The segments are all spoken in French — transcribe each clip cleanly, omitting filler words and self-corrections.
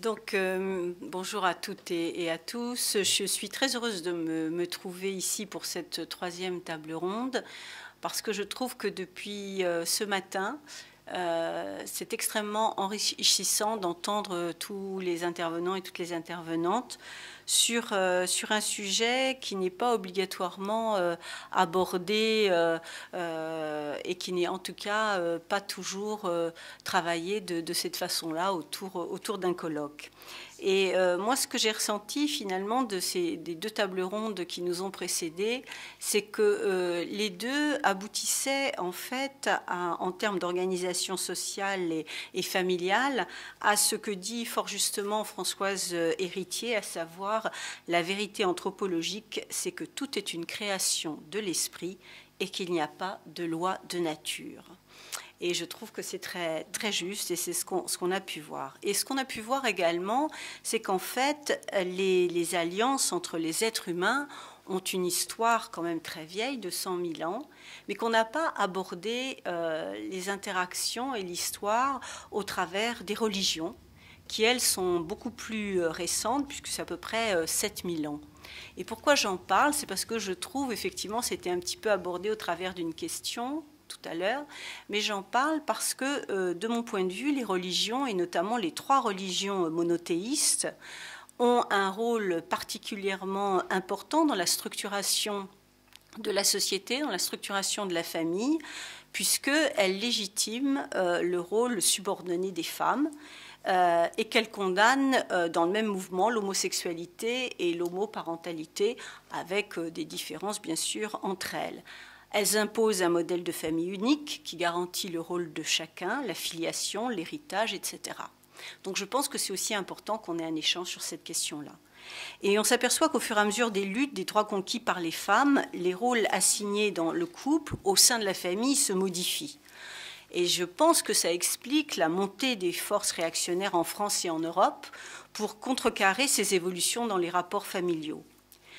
Bonjour à toutes et à tous. Je suis très heureuse de me trouver ici pour cette troisième table ronde parce que je trouve que depuis ce matin, c'est extrêmement enrichissant d'entendre tous les intervenants et toutes les intervenantes sur un sujet qui n'est pas obligatoirement abordé et qui n'est en tout cas pas toujours travaillé de cette façon-là autour d'un colloque. Et moi, ce que j'ai ressenti finalement des deux tables rondes qui nous ont précédées, c'est que les deux aboutissaient en fait, en termes d'organisation sociale et familiale, à ce que dit fort justement Françoise Héritier, à savoir la vérité anthropologique, c'est que tout est une création de l'esprit et qu'il n'y a pas de loi de nature. Et je trouve que c'est très, très juste et c'est ce qu'on a pu voir. Et ce qu'on a pu voir également, c'est qu'en fait, les alliances entre les êtres humains ont une histoire quand même très vieille, de 100 000 ans, mais qu'on n'a pas abordé les interactions et l'histoire au travers des religions, qui, elles, sont beaucoup plus récentes, puisque c'est à peu près 7000 ans. Et pourquoi j'en parle? C'est parce que je trouve, effectivement, c'était un petit peu abordé au travers d'une question tout à l'heure, mais j'en parle parce que, de mon point de vue, les religions, et notamment les trois religions monothéistes, ont un rôle particulièrement important dans la structuration de la société, dans la structuration de la famille, puisqu'elles légitiment le rôle subordonné des femmes et qu'elles condamnent dans le même mouvement l'homosexualité et l'homoparentalité, avec des différences bien sûr entre elles. Elles imposent un modèle de famille unique qui garantit le rôle de chacun, la filiation, l'héritage, etc. Donc je pense que c'est aussi important qu'on ait un échange sur cette question-là. Et on s'aperçoit qu'au fur et à mesure des luttes, des droits conquis par les femmes, les rôles assignés dans le couple, au sein de la famille, se modifient. Et je pense que ça explique la montée des forces réactionnaires en France et en Europe pour contrecarrer ces évolutions dans les rapports familiaux.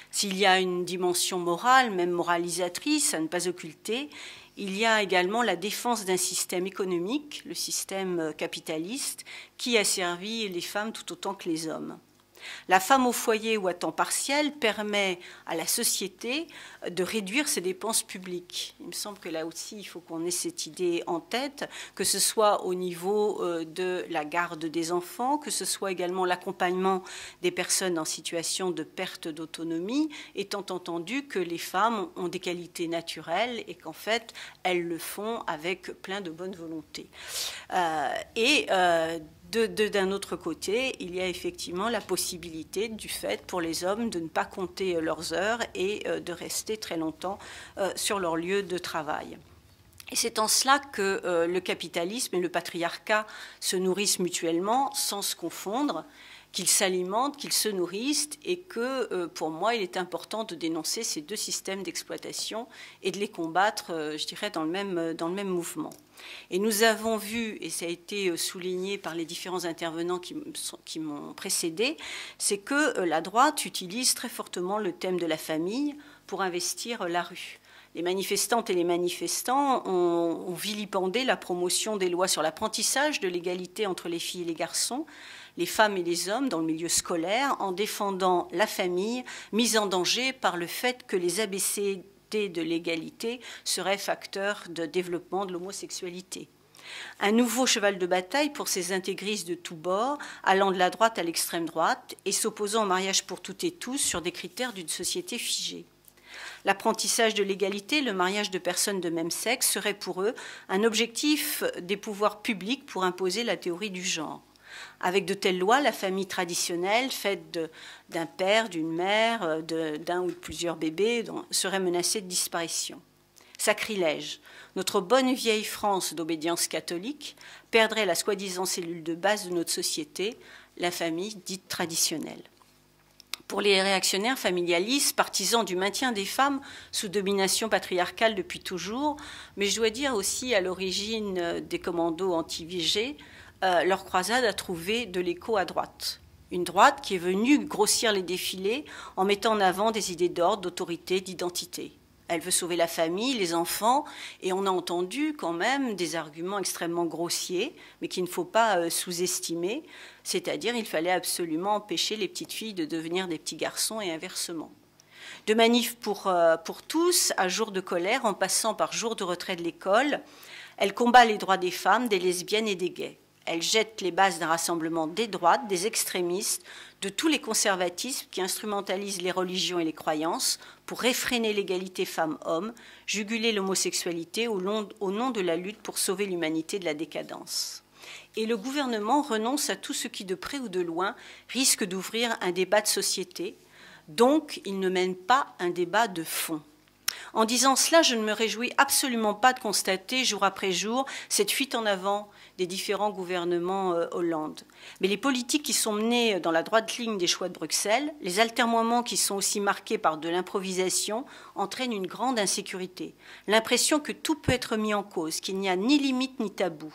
S'il y a une dimension morale, même moralisatrice, à ne pas occulter, il y a également la défense d'un système économique, le système capitaliste, qui a servi les femmes tout autant que les hommes. La femme au foyer ou à temps partiel permet à la société de réduire ses dépenses publiques. Il me semble que là aussi, il faut qu'on ait cette idée en tête, que ce soit au niveau de la garde des enfants, que ce soit également l'accompagnement des personnes en situation de perte d'autonomie, étant entendu que les femmes ont des qualités naturelles et qu'en fait, elles le font avec plein de bonne volonté. D'un autre côté, il y a effectivement la possibilité du fait pour les hommes de ne pas compter leurs heures et de rester très longtemps sur leur lieu de travail. Et c'est en cela que le capitalisme et le patriarcat se nourrissent mutuellement sans se confondre, qu'ils s'alimentent, qu'ils se nourrissent, et que, pour moi, il est important de dénoncer ces deux systèmes d'exploitation et de les combattre, je dirais, dans le même mouvement. Et nous avons vu, et ça a été souligné par les différents intervenants qui m'ont précédé, c'est que la droite utilise très fortement le thème de la famille pour investir la rue. Les manifestantes et les manifestants ont vilipendé la promotion des lois sur l'apprentissage de l'égalité entre les filles et les garçons, les femmes et les hommes dans le milieu scolaire, en défendant la famille mise en danger par le fait que les ABC de l'égalité seraient facteurs de développement de l'homosexualité. Un nouveau cheval de bataille pour ces intégristes de tous bords, allant de la droite à l'extrême droite et s'opposant au mariage pour toutes et tous sur des critères d'une société figée. L'apprentissage de l'égalité, le mariage de personnes de même sexe serait pour eux un objectif des pouvoirs publics pour imposer la théorie du genre. Avec de telles lois, la famille traditionnelle, faite d'un père, d'une mère, d'un ou de plusieurs bébés, serait menacée de disparition. Sacrilège. Notre bonne vieille France d'obédience catholique perdrait la soi-disant cellule de base de notre société, la famille dite traditionnelle. Pour les réactionnaires familialistes, partisans du maintien des femmes sous domination patriarcale depuis toujours, mais je dois dire aussi à l'origine des commandos anti-VG, leur croisade a trouvé de l'écho à droite. Une droite qui est venue grossir les défilés en mettant en avant des idées d'ordre, d'autorité, d'identité. Elle veut sauver la famille, les enfants, et on a entendu quand même des arguments extrêmement grossiers, mais qu'il ne faut pas sous-estimer, c'est-à-dire il fallait absolument empêcher les petites filles de devenir des petits garçons et inversement. De Manif pour tous à Jour de colère, en passant par Jour de retrait de l'école, elle combat les droits des femmes, des lesbiennes et des gays. Elle jette les bases d'un rassemblement des droites, des extrémistes, de tous les conservatismes qui instrumentalisent les religions et les croyances pour réfréner l'égalité femmes-hommes, juguler l'homosexualité au nom de la lutte pour sauver l'humanité de la décadence. Et le gouvernement renonce à tout ce qui, de près ou de loin, risque d'ouvrir un débat de société. Donc, il ne mène pas un débat de fond. En disant cela, je ne me réjouis absolument pas de constater, jour après jour, cette fuite en avant des différents gouvernements Hollande. Mais les politiques qui sont menées dans la droite ligne des choix de Bruxelles, les altermoiements qui sont aussi marqués par de l'improvisation, entraînent une grande insécurité. L'impression que tout peut être mis en cause, qu'il n'y a ni limite ni tabou.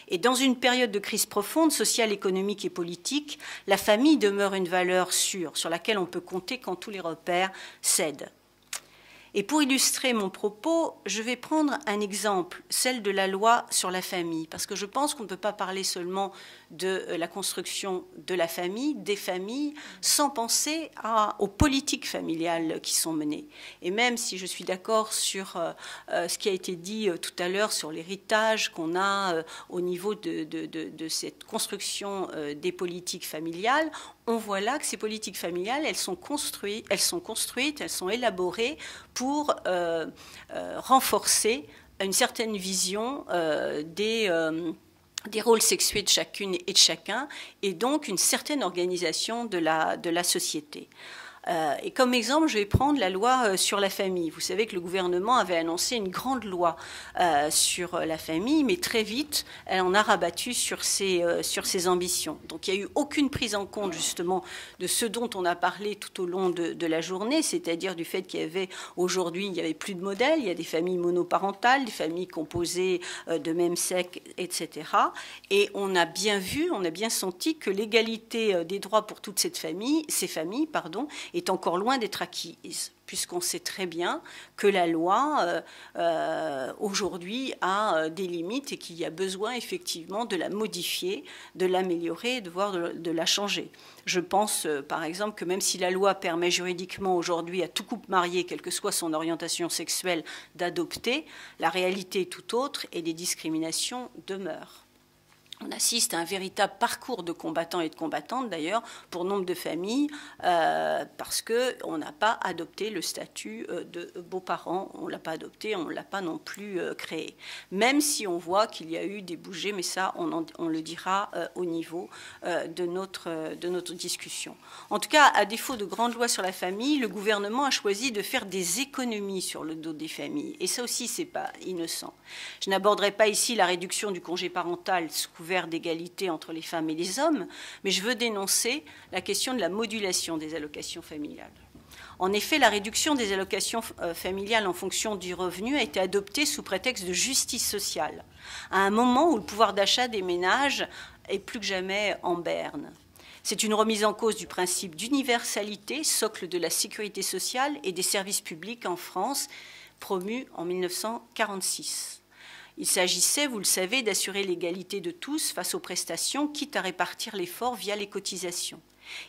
Et dans une période de crise profonde, sociale, économique et politique, la famille demeure une valeur sûre, sur laquelle on peut compter quand tous les repères cèdent. Et pour illustrer mon propos, je vais prendre un exemple, celle de la loi sur la famille, parce que je pense qu'on ne peut pas parler seulement de la construction de la famille, des familles, sans penser aux politiques familiales qui sont menées. Et même si je suis d'accord sur ce qui a été dit tout à l'heure sur l'héritage qu'on a au niveau de cette construction des politiques familiales, on voit là que ces politiques familiales, elles sont construites, elles sont élaborées pour renforcer une certaine vision des rôles sexués de chacune et de chacun, et donc une certaine organisation de la société. Et comme exemple, je vais prendre la loi sur la famille. Vous savez que le gouvernement avait annoncé une grande loi sur la famille, mais très vite, elle en a rabattu sur ses ambitions. Donc il n'y a eu aucune prise en compte justement de ce dont on a parlé tout au long de la journée, c'est-à-dire du fait qu'il y avait aujourd'hui, il n'y avait plus de modèles, il y a des familles monoparentales, des familles composées de même sexe, etc. Et on a bien vu, on a bien senti que l'égalité des droits pour toutes ces familles, est encore loin d'être acquise, puisqu'on sait très bien que la loi, aujourd'hui, a des limites et qu'il y a besoin, effectivement, de la modifier, de l'améliorer, de la changer. Je pense, par exemple, que même si la loi permet juridiquement aujourd'hui à tout couple marié, quelle que soit son orientation sexuelle, d'adopter, la réalité est tout autre et des discriminations demeurent. On assiste à un véritable parcours de combattants et de combattantes, d'ailleurs, pour nombre de familles, parce qu'on n'a pas adopté le statut de beaux-parents, on ne l'a pas adopté, on ne l'a pas non plus créé. Même si on voit qu'il y a eu des bougées, mais ça, on le dira au niveau de notre discussion. En tout cas, à défaut de grandes lois sur la famille, le gouvernement a choisi de faire des économies sur le dos des familles. Et ça aussi, ce n'est pas innocent. Je n'aborderai pas ici la réduction du congé parental sous couvert d'égalité entre les femmes et les hommes, mais je veux dénoncer la question de la modulation des allocations familiales. En effet, la réduction des allocations familiales en fonction du revenu a été adoptée sous prétexte de justice sociale, à un moment où le pouvoir d'achat des ménages est plus que jamais en berne. C'est une remise en cause du principe d'universalité, socle de la sécurité sociale et des services publics en France, promu en 1946. Il s'agissait, vous le savez, d'assurer l'égalité de tous face aux prestations, quitte à répartir l'effort via les cotisations.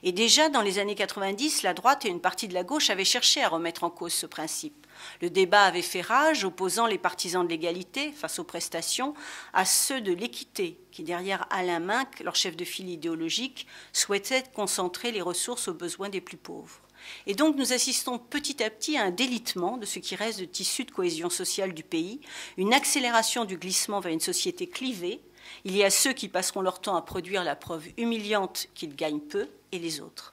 Et déjà, dans les années 90, la droite et une partie de la gauche avaient cherché à remettre en cause ce principe. Le débat avait fait rage, opposant les partisans de l'égalité face aux prestations à ceux de l'équité, qui, derrière Alain Minc, leur chef de file idéologique, souhaitaient concentrer les ressources aux besoins des plus pauvres. Et donc nous assistons petit à petit à un délitement de ce qui reste de tissu de cohésion sociale du pays, une accélération du glissement vers une société clivée. Il y a ceux qui passeront leur temps à produire la preuve humiliante qu'ils gagnent peu et les autres.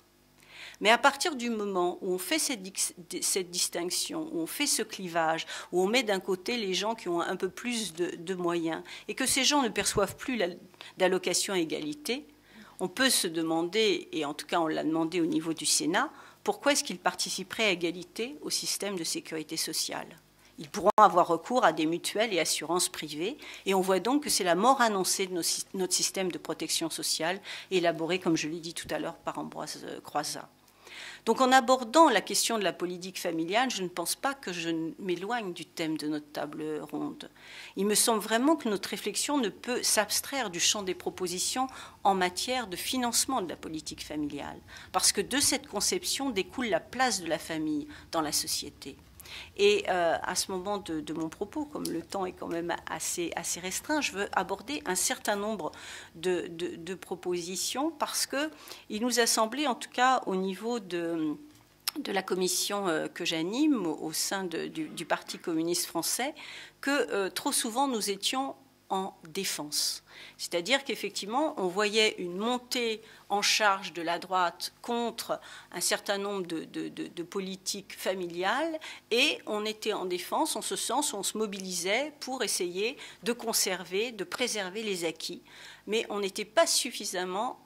Mais à partir du moment où on fait cette distinction, où on fait ce clivage, où on met d'un côté les gens qui ont un peu plus de moyens et que ces gens ne perçoivent plus d'allocation à égalité, on peut se demander, et en tout cas on l'a demandé au niveau du Sénat, pourquoi est-ce qu'ils participeraient à égalité au système de sécurité sociale? Ils pourront avoir recours à des mutuelles et assurances privées, et on voit donc que c'est la mort annoncée de notre système de protection sociale, élaboré, comme je l'ai dit tout à l'heure, par Ambroise Croizat. Donc en abordant la question de la politique familiale, je ne pense pas que je m'éloigne du thème de notre table ronde. Il me semble vraiment que notre réflexion ne peut s'abstraire du champ des propositions en matière de financement de la politique familiale, parce que de cette conception découle la place de la famille dans la société. Et à ce moment de mon propos, comme le temps est quand même assez restreint, je veux aborder un certain nombre de propositions parce qu'il nous a semblé, en tout cas au niveau de la commission que j'anime au sein du Parti communiste français, que trop souvent nous étions en défense. C'est-à-dire qu'effectivement, on voyait une montée en charge de la droite contre un certain nombre de politiques familiales et on était en défense en ce sens où on se mobilisait pour essayer de conserver, de préserver les acquis. Mais on n'était pas suffisamment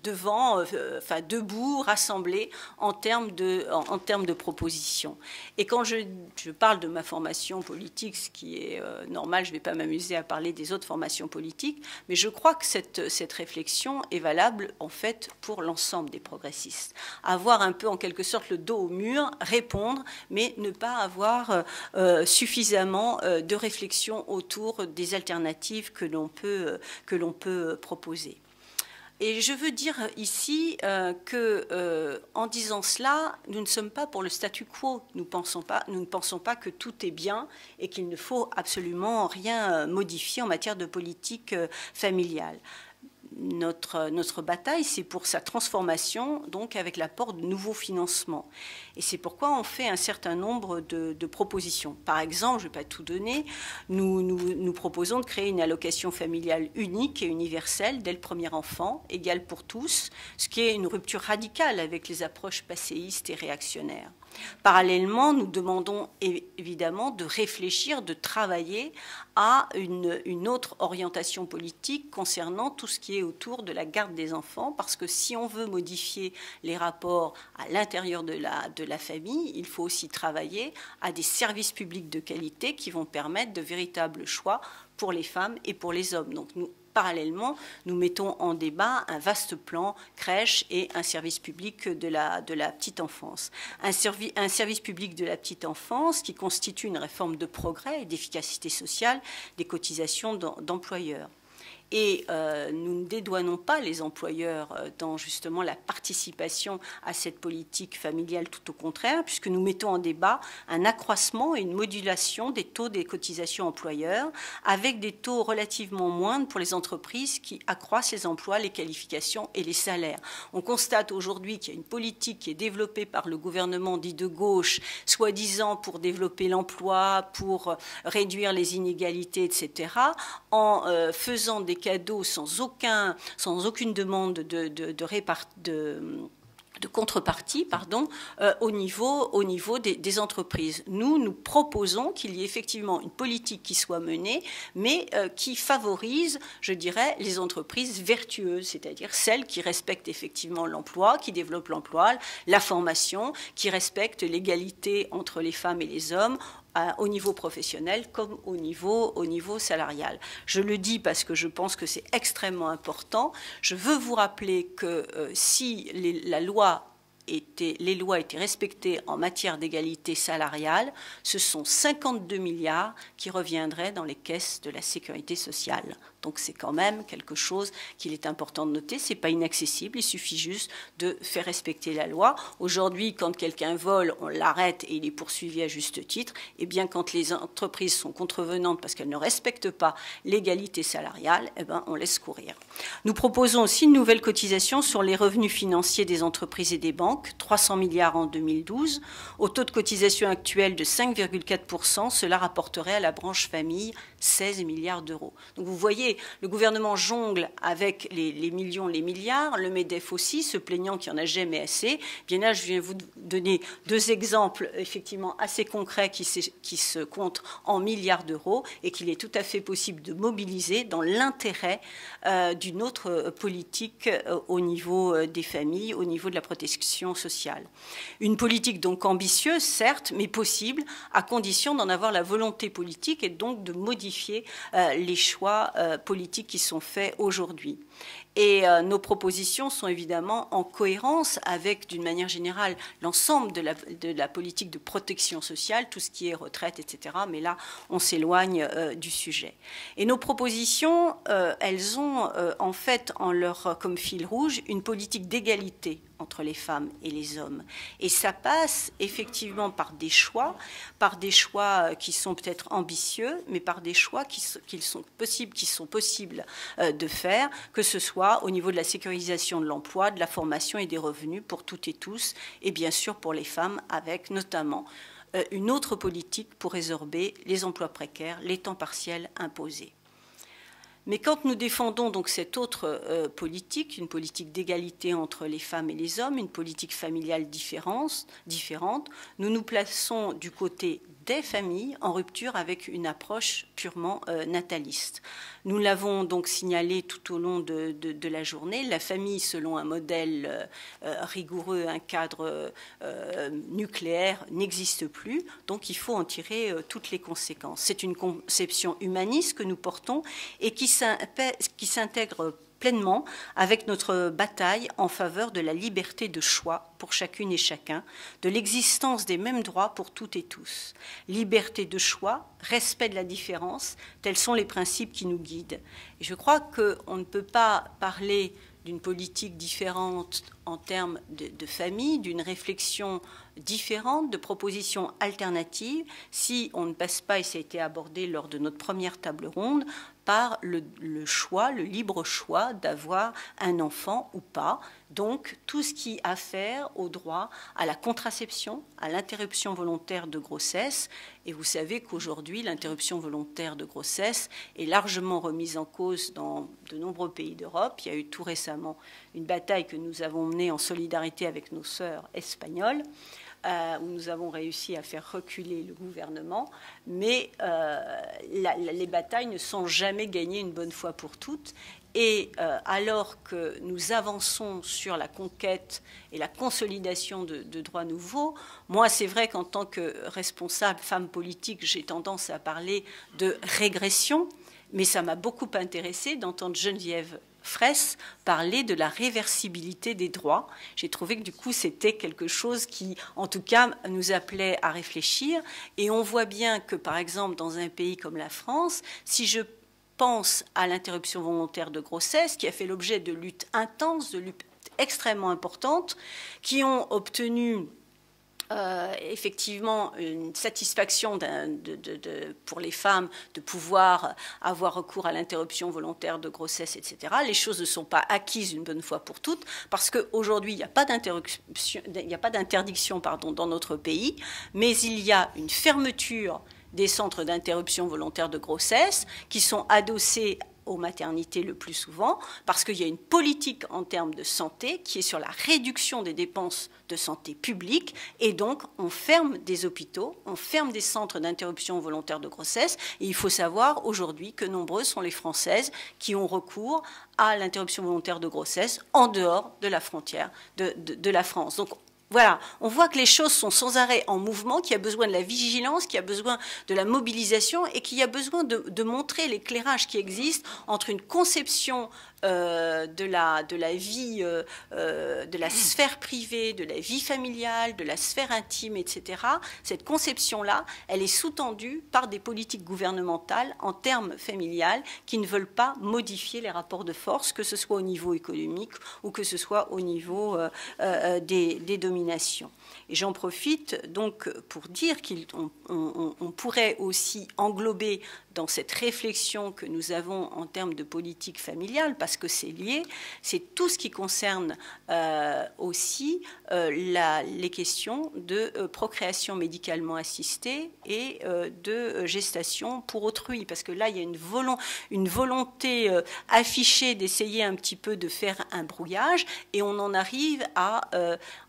debout, rassemblés en termes de propositions. Et quand je parle de ma formation politique, ce qui est normal, je ne vais pas m'amuser à parler des autres formations politiques, mais je crois que cette réflexion est valable en fait pour l'ensemble des progressistes. Avoir un peu en quelque sorte le dos au mur, répondre, mais ne pas avoir suffisamment de réflexion autour des alternatives que l'on peut proposer. Et je veux dire ici en disant cela, nous ne sommes pas pour le statu quo. Nous ne pensons pas que tout est bien et qu'il ne faut absolument rien modifier en matière de politique familiale. Notre bataille, c'est pour sa transformation, donc avec l'apport de nouveaux financements. Et c'est pourquoi on fait un certain nombre de propositions. Par exemple, je ne vais pas tout donner, nous proposons de créer une allocation familiale unique et universelle dès le premier enfant, égale pour tous, ce qui est une rupture radicale avec les approches passéistes et réactionnaires. Parallèlement, nous demandons évidemment de réfléchir, de travailler à une autre orientation politique concernant tout ce qui est autour de la garde des enfants, parce que si on veut modifier les rapports à l'intérieur de la famille, il faut aussi travailler à des services publics de qualité qui vont permettre de véritables choix pour les femmes et pour les hommes. Donc parallèlement, nous mettons en débat un vaste plan crèche et un service public de la petite enfance. Un service public de la petite enfance qui constitue une réforme de progrès et d'efficacité sociale des cotisations d'employeurs. Et nous ne dédouanons pas les employeurs dans justement la participation à cette politique familiale, tout au contraire, puisque nous mettons en débat un accroissement et une modulation des taux des cotisations employeurs, avec des taux relativement moindres pour les entreprises qui accroissent les emplois, les qualifications et les salaires. On constate aujourd'hui qu'il y a une politique qui est développée par le gouvernement dit de gauche, soi-disant pour développer l'emploi, pour réduire les inégalités, etc., en faisant des cadeaux sans aucune demande de contrepartie au niveau des entreprises. Nous proposons qu'il y ait effectivement une politique qui soit menée, mais qui favorise, je dirais, les entreprises vertueuses, c'est-à-dire celles qui respectent effectivement l'emploi, qui développent l'emploi, la formation, qui respectent l'égalité entre les femmes et les hommes, au niveau professionnel comme au niveau salarial. Je le dis parce que je pense que c'est extrêmement important. Je veux vous rappeler que si les lois étaient respectées en matière d'égalité salariale, ce sont 52 milliards qui reviendraient dans les caisses de la sécurité sociale. Donc c'est quand même quelque chose qu'il est important de noter. Ce n'est pas inaccessible, il suffit juste de faire respecter la loi. Aujourd'hui, quand quelqu'un vole, on l'arrête et il est poursuivi à juste titre. Et bien quand les entreprises sont contrevenantes parce qu'elles ne respectent pas l'égalité salariale, on laisse courir. Nous proposons aussi une nouvelle cotisation sur les revenus financiers des entreprises et des banques, 300 milliards en 2012. Au taux de cotisation actuel de 5,4%, cela rapporterait à la branche famille 16 milliards d'euros. Donc vous voyez, le gouvernement jongle avec les millions, les milliards, le MEDEF aussi, se plaignant qu'il n'y en a jamais assez. Bien là, je viens vous donner deux exemples effectivement assez concrets qui se comptent en milliards d'euros et qu'il est tout à fait possible de mobiliser dans l'intérêt d'une autre politique au niveau des familles, au niveau de la protection sociale. Une politique donc ambitieuse, certes, mais possible, à condition d'en avoir la volonté politique et donc de modifier modifier les choix politiques qui sont faits aujourd'hui. Et nos propositions sont évidemment en cohérence avec, d'une manière générale, l'ensemble de la politique de protection sociale, tout ce qui est retraite, etc. Mais là, on s'éloigne du sujet. Et nos propositions, elles ont en fait comme fil rouge une politique d'égalité entre les femmes et les hommes. Et ça passe effectivement par des choix qui sont peut-être ambitieux, mais par des choix qui sont possibles de faire, que ce soit au niveau de la sécurisation de l'emploi, de la formation et des revenus pour toutes et tous, et bien sûr pour les femmes, avec notamment une autre politique pour résorber les emplois précaires, les temps partiels imposés. Mais quand nous défendons donc cette autre politique, une politique d'égalité entre les femmes et les hommes, une politique familiale différente, nous nous plaçons du côté des familles en rupture avec une approche purement nataliste. Nous l'avons donc signalé tout au long de la journée. La famille, selon un modèle rigoureux, un cadre nucléaire, n'existe plus. Donc il faut en tirer toutes les conséquences. C'est une conception humaniste que nous portons et qui s'intègre pleinement avec notre bataille en faveur de la liberté de choix pour chacune et chacun, de l'existence des mêmes droits pour toutes et tous. Liberté de choix, respect de la différence, tels sont les principes qui nous guident. Et je crois qu'on ne peut pas parler d'une politique différente en termes de famille, d'une réflexion différente, de propositions alternatives, si on ne passe pas, et ça a été abordé lors de notre première table ronde, par le choix, le libre choix d'avoir un enfant ou pas. Donc, tout ce qui a affaire au droit à la contraception, à l'interruption volontaire de grossesse. Et vous savez qu'aujourd'hui, l'interruption volontaire de grossesse est largement remise en cause dans de nombreux pays d'Europe. Il y a eu tout récemment une bataille que nous avons menée en solidarité avec nos sœurs espagnoles, où nous avons réussi à faire reculer le gouvernement. Mais les batailles ne sont jamais gagnées une bonne fois pour toutes. Et alors que nous avançons sur la conquête et la consolidation de droits nouveaux, moi, c'est vrai qu'en tant que responsable femme politique, j'ai tendance à parler de régression, mais ça m'a beaucoup intéressée d'entendre Geneviève Fraisse parler de la réversibilité des droits. J'ai trouvé que du coup c'était quelque chose qui en tout cas nous appelait à réfléchir, et on voit bien que par exemple dans un pays comme la France, si je pense à l'interruption volontaire de grossesse qui a fait l'objet de luttes intenses, de luttes extrêmement importantes, qui ont obtenu effectivement une satisfaction pour les femmes de pouvoir avoir recours à l'interruption volontaire de grossesse, etc. Les choses ne sont pas acquises une bonne fois pour toutes, parce qu'aujourd'hui, il n'y a pas d'interdiction dans notre pays, mais il y a une fermeture des centres d'interruption volontaire de grossesse qui sont adossés aux maternités le plus souvent, parce qu'il y a une politique en termes de santé qui est sur la réduction des dépenses de santé publique, et donc on ferme des hôpitaux, on ferme des centres d'interruption volontaire de grossesse, et il faut savoir aujourd'hui que nombreuses sont les Françaises qui ont recours à l'interruption volontaire de grossesse en dehors de la frontière de la France. Donc voilà, on voit que les choses sont sans arrêt en mouvement, qu'il y a besoin de la vigilance, qu'il y a besoin de la mobilisation et qu'il y a besoin de montrer l'éclairage qui existe entre une conception de la vie, de la sphère privée, de la vie familiale, de la sphère intime, etc. Cette conception-là, elle est sous-tendue par des politiques gouvernementales en termes familiales qui ne veulent pas modifier les rapports de force, que ce soit au niveau économique ou que ce soit au niveau des dominations. Et j'en profite donc pour dire qu'on pourrait aussi englober dans cette réflexion que nous avons en termes de politique familiale, parce que c'est lié, c'est tout ce qui concerne aussi les questions de procréation médicalement assistée et de gestation pour autrui, parce que là, il y a une volonté affichée d'essayer un petit peu de faire un brouillage, et on en arrive à,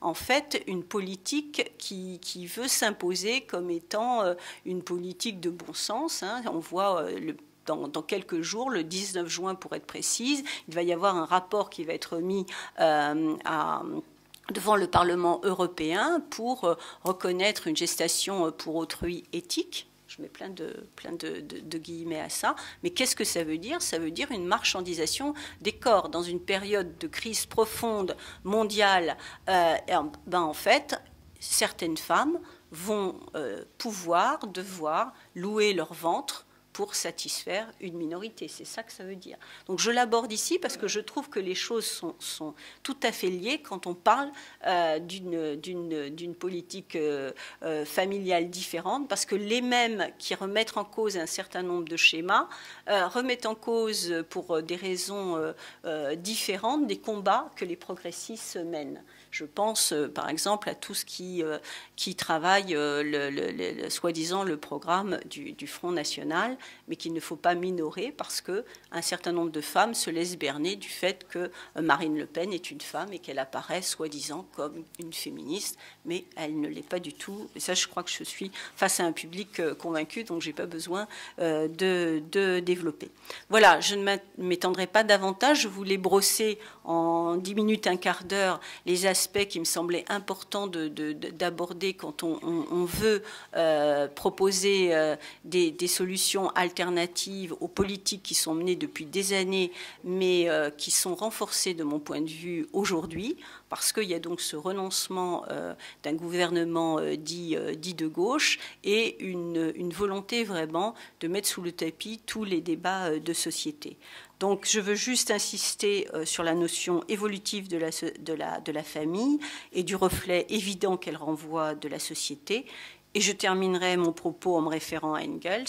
en fait, une politique qui veut s'imposer comme étant une politique de bon sens. Hein. On voit dans quelques jours, le 19 juin pour être précise, il va y avoir un rapport qui va être mis devant le Parlement européen pour reconnaître une gestation pour autrui éthique. Je mets plein de guillemets à ça. Mais qu'est-ce que ça veut dire? Ça veut dire une marchandisation des corps. Dans une période de crise profonde, mondiale, en fait, certaines femmes vont devoir louer leur ventre pour satisfaire une minorité. C'est ça que ça veut dire. Donc je l'aborde ici parce que je trouve que les choses sont tout à fait liées quand on parle d'une politique familiale différente, parce que les mêmes qui remettent en cause un certain nombre de schémas remettent en cause, pour des raisons différentes, des combats que les progressistes mènent. Je pense, par exemple, à tout ce qui travaille, soi-disant, le programme du Front National, mais qu'il ne faut pas minorer parce qu'un certain nombre de femmes se laissent berner du fait que Marine Le Pen est une femme et qu'elle apparaît, soi-disant, comme une féministe, mais elle ne l'est pas du tout. Et ça, je crois que je suis face à un public convaincu, donc je n'ai pas besoin de développer. Voilà, je ne m'étendrai pas davantage. Je voulais brosser en 10 minutes, un quart d'heure, les aspects qui me semblaient importants d'aborder quand on veut proposer des solutions alternatives aux politiques qui sont menées depuis des années, mais qui sont renforcées de mon point de vue aujourd'hui, parce qu'il y a donc ce renoncement d'un gouvernement dit de gauche et une volonté vraiment de mettre sous le tapis tous les débats de société. Donc je veux juste insister sur la notion évolutive de la famille et du reflet évident qu'elle renvoie de la société. Et je terminerai mon propos en me référant à Engels,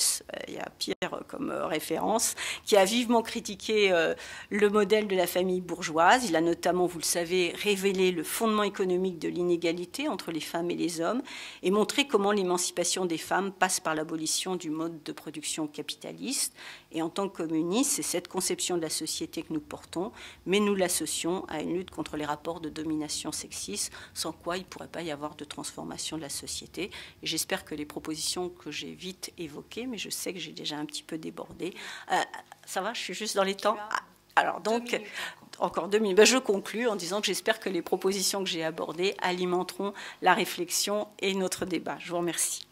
il y a Pierre comme référence, qui a vivement critiqué le modèle de la famille bourgeoise. Il a notamment, vous le savez, révélé le fondement économique de l'inégalité entre les femmes et les hommes et montré comment l'émancipation des femmes passe par l'abolition du mode de production capitaliste. Et en tant que communistes, c'est cette conception de la société que nous portons, mais nous l'associons à une lutte contre les rapports de domination sexiste, sans quoi il ne pourrait pas y avoir de transformation de la société. Et j'espère que les propositions que j'ai vite évoquées, mais je sais que j'ai déjà un petit peu débordé. Ça va, je suis juste dans les temps. Alors donc, encore 2 minutes. Ben, je conclus en disant que j'espère que les propositions que j'ai abordées alimenteront la réflexion et notre débat. Je vous remercie.